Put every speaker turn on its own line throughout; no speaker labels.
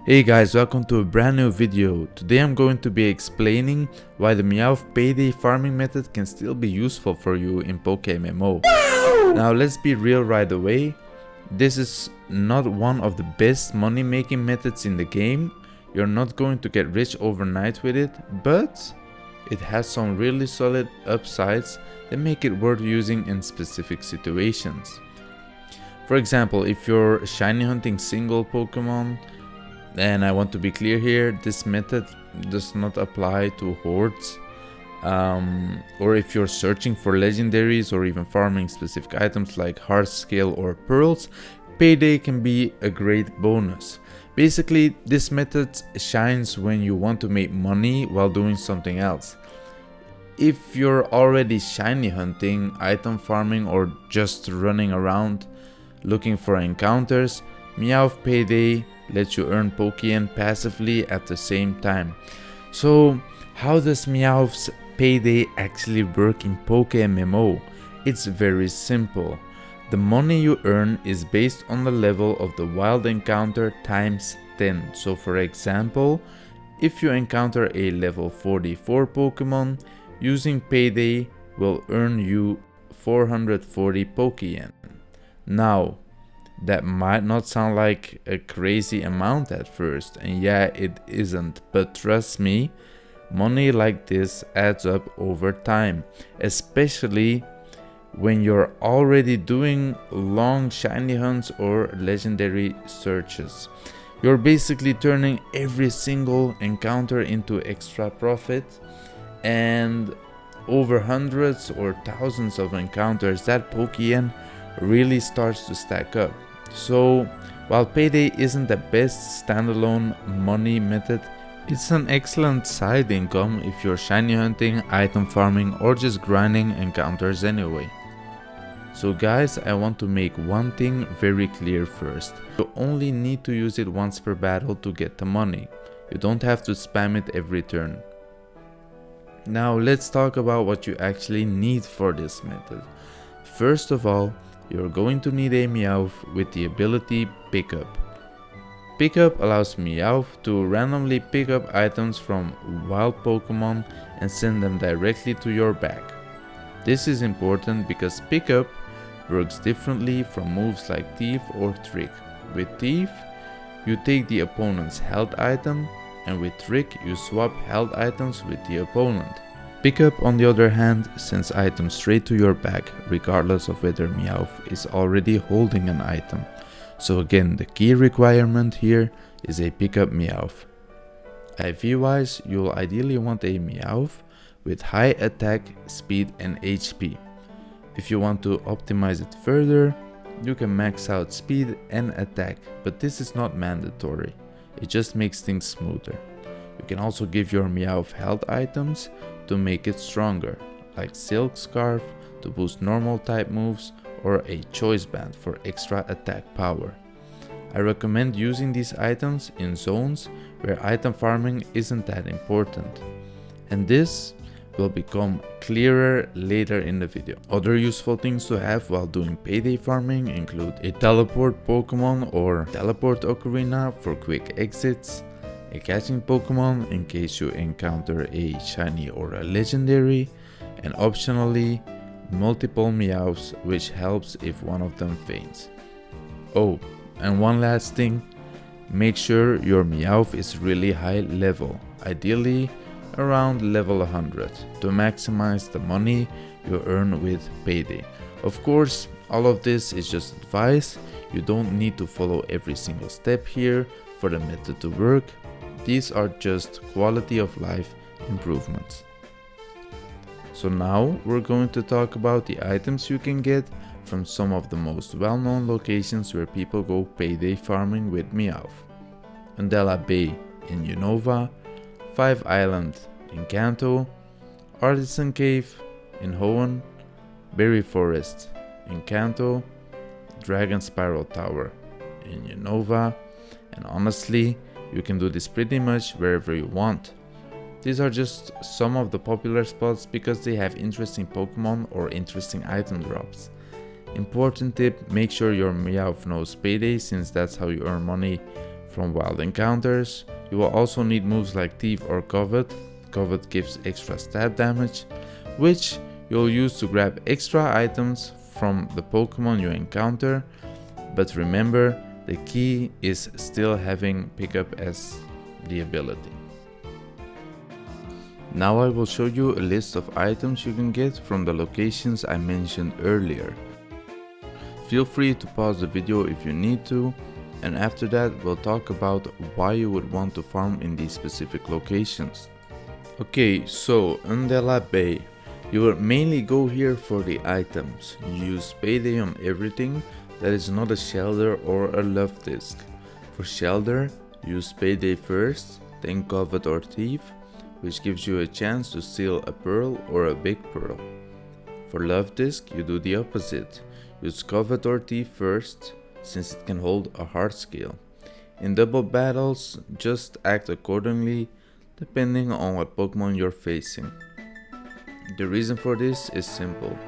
Hey guys, welcome to a brand new video. Today I'm going to be explaining why the Meowth Payday farming method can still be useful for you in PokéMMO. Now let's be real right away. This is not one of the best money making methods in the game. You're not going to get rich overnight with it, but it has some really solid upsides that make it worth using in specific situations. For example, if you're shiny hunting single Pokemon, and I want to be clear here, this method does not apply to hordes, or if you're searching for legendaries or even farming specific items like heart scale or pearls, Payday can be a great bonus. Basically, this method shines when you want to make money while doing something else. If you're already shiny hunting, item farming, or just running around looking for encounters, Meowth Payday lets you earn PokéYen passively at the same time. So how does Meowth's Payday actually work in PokéMMO? It's very simple. The money you earn is based on the level of the wild encounter times 10. So for example, if you encounter a level 44 Pokemon, using Payday will earn you 440 PokéYen. Now, that might not sound like a crazy amount at first, and yeah, it isn't, but trust me, money like this adds up over time, especially when you're already doing long shiny hunts or legendary searches. You're basically turning every single encounter into extra profit, and over hundreds or thousands of encounters, that PokéYen really starts to stack up. So while Payday isn't the best standalone money method, it's an excellent side income if you're shiny hunting, item farming, or just grinding encounters anyway. So guys, I want to make one thing very clear first. You only need to use it once per battle to get the money. You don't have to spam it every turn. Now let's talk about what you actually need for this method. First of all, you're going to need a Meowth with the ability Pickup. Pickup allows Meowth to randomly pick up items from wild Pokemon and send them directly to your bag. This is important because Pickup works differently from moves like Thief or Trick. With Thief, you take the opponent's health item, and with Trick you swap health items with the opponent. Pickup, on the other hand, sends items straight to your bag, regardless of whether Meowth is already holding an item. So again, the key requirement here is a Pickup Meowth. IV wise, you'll ideally want a Meowth with high attack, speed and HP. If you want to optimize it further, you can max out speed and attack, but this is not mandatory. It just makes things smoother. You can also give your Meowth health items to make it stronger, like Silk Scarf to boost normal type moves or a Choice Band for extra attack power. I recommend using these items in zones where item farming isn't that important, and this will become clearer later in the video. Other useful things to have while doing Payday farming include a Teleport Pokemon or Teleport Ocarina for quick exits, a catching Pokemon in case you encounter a shiny or a legendary, and optionally multiple Meowths, which helps if one of them faints. Oh, and one last thing, make sure your Meowth is really high level, ideally around level 100, to maximize the money you earn with Payday. Of course, all of this is just advice. You don't need to follow every single step here for the method to work. These are just quality of life improvements. So now we're going to talk about the items you can get from some of the most well-known locations where people go Payday farming with Meowth. Undella Bay in Unova, Five Island in Kanto, Artisan Cave in Hoenn, Berry Forest in Kanto, Dragon Spiral Tower in Unova, and honestly, you can do this pretty much wherever you want. These are just some of the popular spots because they have interesting Pokemon or interesting item drops. Important tip, make sure your Meowth knows Payday, since that's how you earn money from wild encounters. You will also need moves like Thief or Covet. Covet gives extra stab damage, which you'll use to grab extra items from the Pokemon you encounter. But remember, the key is still having pickup as the ability. Now I will show you a list of items you can get from the locations I mentioned earlier. Feel free to pause the video if you need to, and after that we'll talk about why you would want to farm in these specific locations. Okay, so Undella Bay. You will mainly go here for the items. You use Payday on everything that is not a Shelter or a Love Disc. For Shelter, use Payday first, then Covet or Thief, which gives you a chance to steal a pearl or a big pearl. For Love Disc, you do the opposite. Use Covet or Thief first, since it can hold a heart scale. In double battles, just act accordingly, depending on what Pokemon you're facing. The reason for this is simple.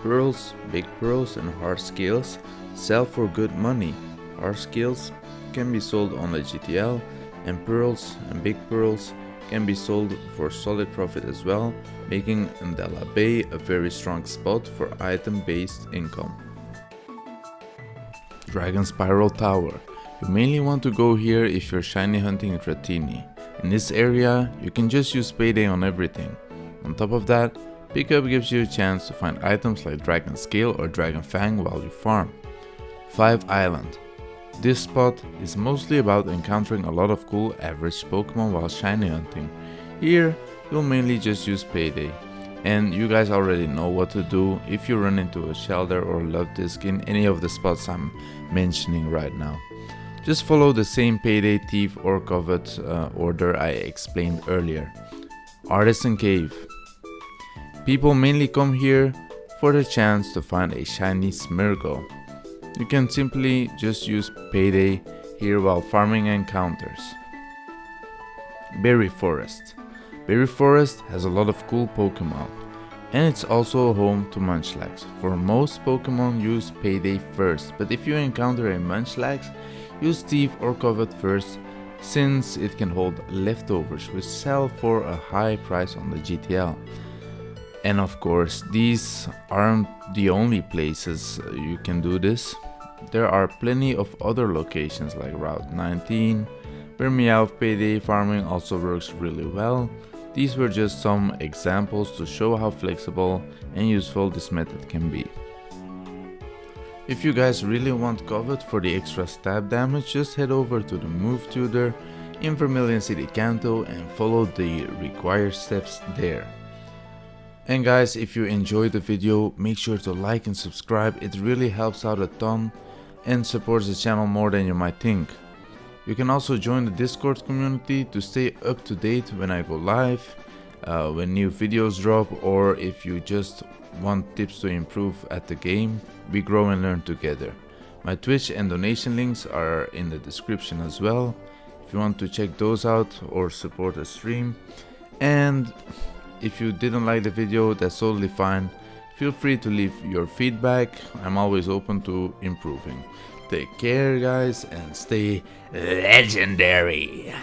Pearls, big pearls and heart scales sell for good money. Heart scales can be sold on the GTL, and pearls and big pearls can be sold for solid profit as well, making Undella Bay a very strong spot for item-based income. Dragon Spiral Tower. You mainly want to go here if you're shiny hunting Dratini. In this area, you can just use Payday on everything. On top of that, pickup gives you a chance to find items like Dragon Scale or Dragon Fang while you farm. 5 Island. This spot is mostly about encountering a lot of cool average Pokemon while shiny hunting. Here, you'll mainly just use Payday, and you guys already know what to do if you run into a Shelter or Love Disc in any of the spots I'm mentioning right now. Just follow the same Payday, Thief or Covet order I explained earlier. Artisan Cave. People mainly come here for the chance to find a shiny Smeargle. You can simply just use Payday here while farming encounters. Berry Forest. Berry Forest has a lot of cool Pokemon, and it's also home to Munchlax. For most Pokemon, use Payday first, but if you encounter a Munchlax, use Thief or Covet first, since it can hold leftovers which sell for a high price on the GTL. And of course, these aren't the only places you can do this. There are plenty of other locations like Route 19, where Meowth Payday farming also works really well. These were just some examples to show how flexible and useful this method can be. If you guys really want Covet for the extra stab damage, just head over to the move tutor in Vermilion City Kanto and follow the required steps there. And guys, if you enjoyed the video, make sure to like and subscribe. It really helps out a ton and supports the channel more than you might think. You can also join the Discord community to stay up to date when I go live, when new videos drop, or if you just want tips to improve at the game. We grow and learn together. My Twitch and donation links are in the description as well, if you want to check those out or support the stream. And if you didn't like the video, that's totally fine. Feel free to leave your feedback. I'm always open to improving. Take care guys and stay legendary.